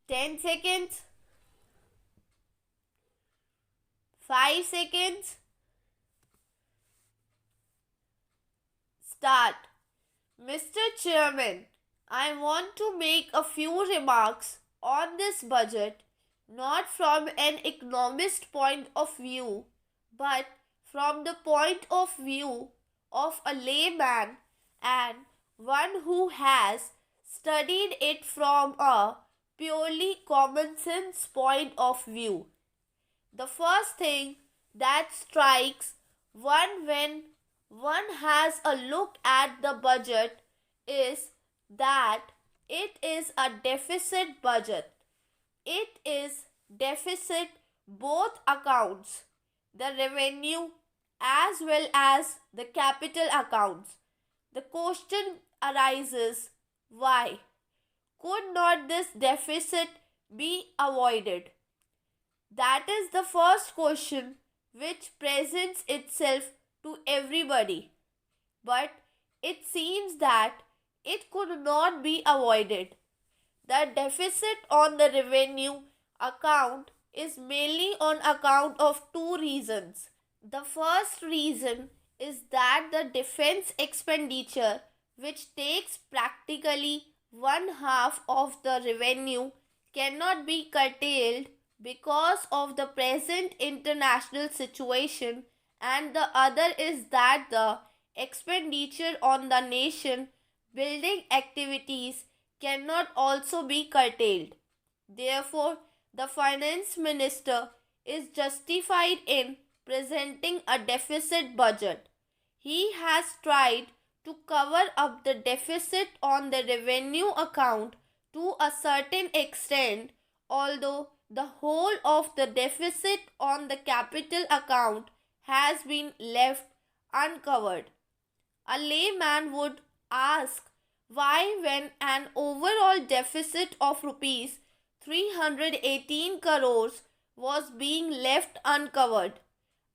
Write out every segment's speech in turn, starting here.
10 seconds, 5 seconds, start. Mr. Chairman, I want to make a few remarks on this budget, not from an economist point of view, but from the point of view of a layman and one who has studied it from a purely common sense point of view. The first thing that strikes one when one has a look at the budget is that it is a deficit budget. It is deficit both accounts, the revenue as well as the capital accounts. The question arises, why? Could not this deficit be avoided? That is the first question which presents itself to everybody. But it seems that it could not be avoided. The deficit on the revenue account is mainly on account of two reasons. The first reason is that the defense expenditure, which takes practically one half of the revenue, cannot be curtailed because of the present international situation, and the other is that the expenditure on the nation building activities cannot also be curtailed. Therefore, the finance minister is justified in presenting a deficit budget. He has tried to cover up the deficit on the revenue account to a certain extent, although the whole of the deficit on the capital account has been left uncovered. A layman would ask why, when an overall deficit of rupees 318 crores was being left uncovered,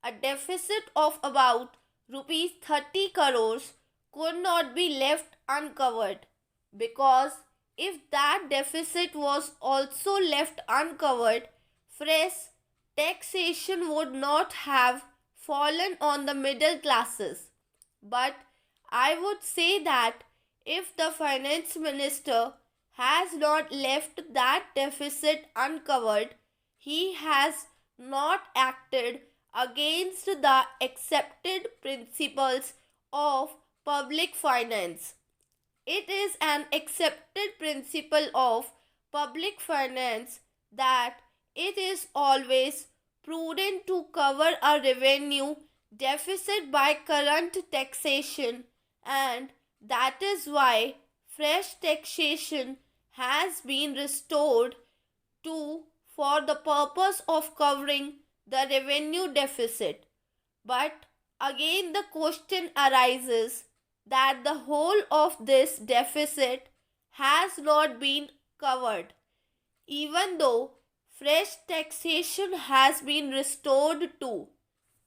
a deficit of about rupees 30 crores could not be left uncovered, because if that deficit was also left uncovered, fresh taxation would not have fallen on the middle classes. But I would say that if the finance minister has not left that deficit uncovered, he has not acted against the accepted principles of public finance. It is an accepted principle of public finance that it is always prudent to cover a revenue deficit by current taxation, and that is why fresh taxation has been restored to for the purpose of covering the revenue deficit. But again, the question arises that the whole of this deficit has not been covered, even though fresh taxation has been restored too.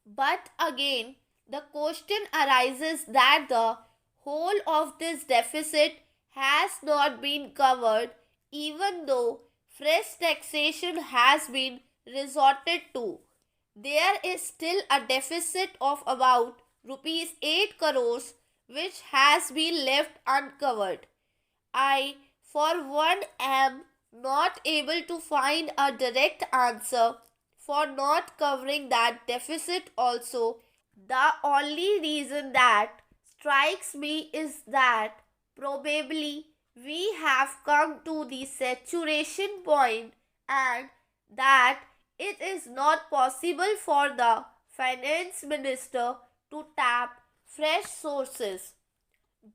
But again, the question arises that the whole of this deficit has not been covered, even though fresh taxation has been resorted to. There is still a deficit of about rupees 8 crores which has been left uncovered. I, for one, am not able to find a direct answer for not covering that deficit also. The only reason that strikes me is that probably we have come to the saturation point, and that it is not possible for the finance minister to tap fresh sources.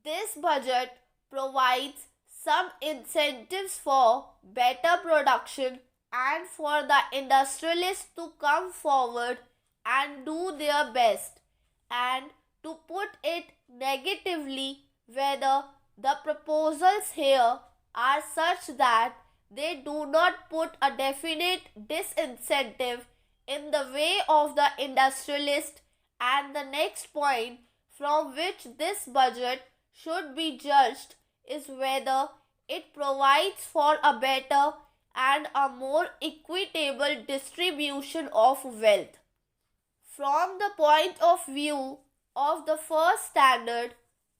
This budget provides some incentives for better production and for the industrialists to come forward and do their best. And to put it negatively, whether the proposals here are such that they do not put a definite disincentive in the way of the industrialist, and the next point from which this budget should be judged is whether it provides for a better and a more equitable distribution of wealth. From the point of view of the first standard,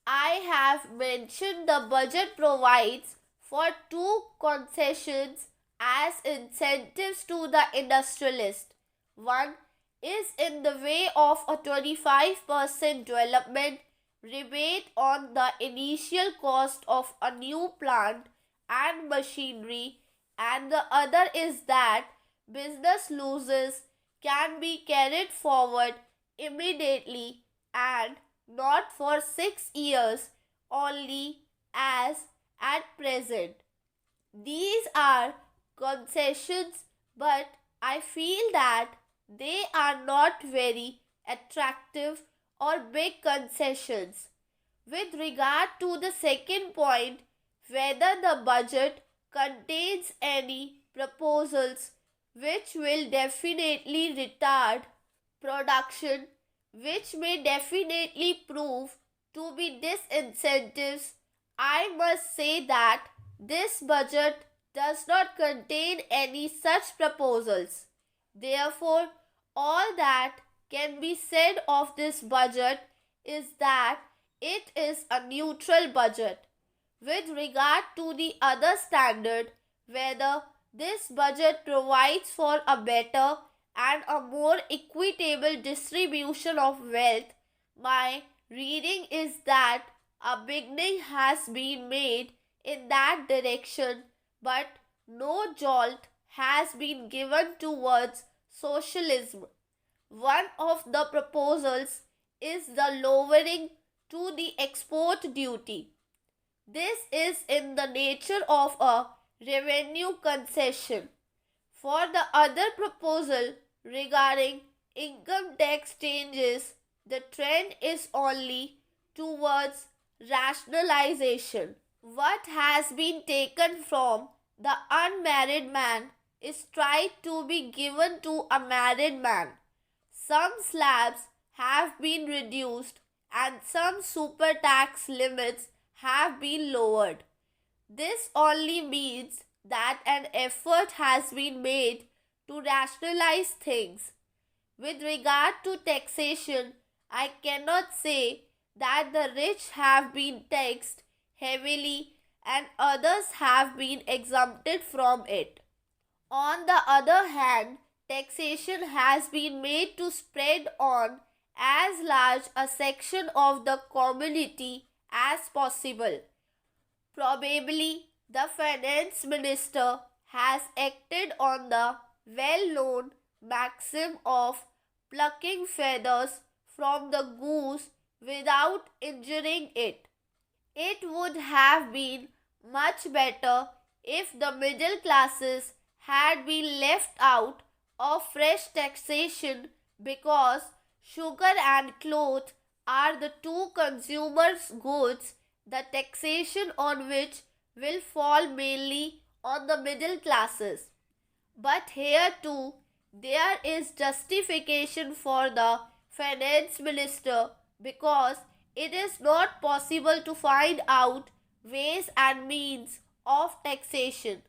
I have mentioned the budget provides for two concessions as incentives to the industrialist. One is in the way of a 25% development rebate on the initial cost of a new plant and machinery, and the other is that business losses can be carried forward immediately and not for 6 years only as at present. These are concessions, but I feel that they are not very attractive or big concessions. With regard to the second point, whether the budget contains any proposals which will definitely retard production, which may definitely prove to be disincentives, I must say that this budget does not contain any such proposals. Therefore, all that can be said of this budget is that it is a neutral budget. With regard to the other standard, whether this budget provides for a better and a more equitable distribution of wealth, my reading is that a beginning has been made in that direction, but no jolt has been given towards socialism. One of the proposals is the lowering to the export duty. This is in the nature of a revenue concession. For the other proposal regarding income tax changes, the trend is only towards rationalization. What has been taken from the unmarried man is tried to be given to a married man. Some slabs have been reduced and some super tax limits have been lowered. This only means that an effort has been made to rationalize things. With regard to taxation, I cannot say that the rich have been taxed heavily and others have been exempted from it. On the other hand, taxation has been made to spread on as large a section of the community as possible. Probably the finance minister has acted on the well known maxim of plucking feathers from the goose without injuring it. It would have been much better if the middle classes had been left out of fresh taxation because sugar and cloth are the two consumers' goods, the taxation on which will fall mainly on the middle classes. But here too, there is justification for the finance minister because it is not possible to find out ways and means of taxation.